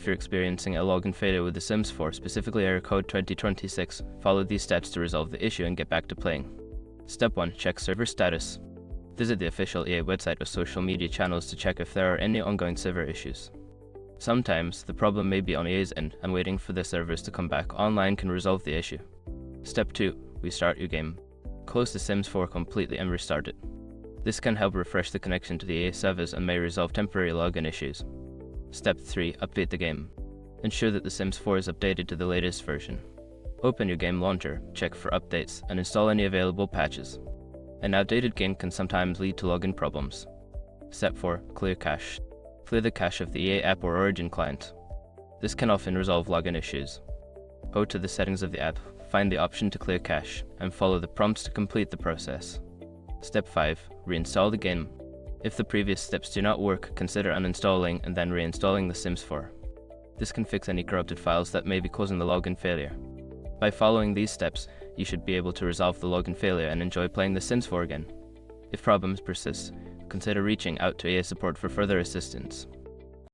you're experiencing a login failure with The Sims 4, specifically error code 2026, follow these steps to resolve the issue and get back to playing. Step 1. Check server status. Visit the official EA website or social media channels to check if there are any ongoing server issues. Sometimes, the problem may be on EA's end, and waiting for the servers to come back online can resolve the issue. Step 2. Restart your game. Close The Sims 4 completely and restart it. This can help refresh the connection to the EA servers and may resolve temporary login issues. Step 3. Update the game. Ensure that The Sims 4 is updated to the latest version. Open your game launcher, check for updates, and install any available patches. An outdated game can sometimes lead to login problems. Step 4. Clear cache. Clear the cache of the EA app or Origin client. This can often resolve login issues. Go to the settings of the app, find the option to clear cache, and follow the prompts to complete the process. Step 5. Reinstall the game. If the previous steps do not work, consider uninstalling and then reinstalling The Sims 4. This can fix any corrupted files that may be causing the login failure. By following these steps, you should be able to resolve the login failure and enjoy playing The Sims 4 again. If problems persist, consider reaching out to EA support for further assistance.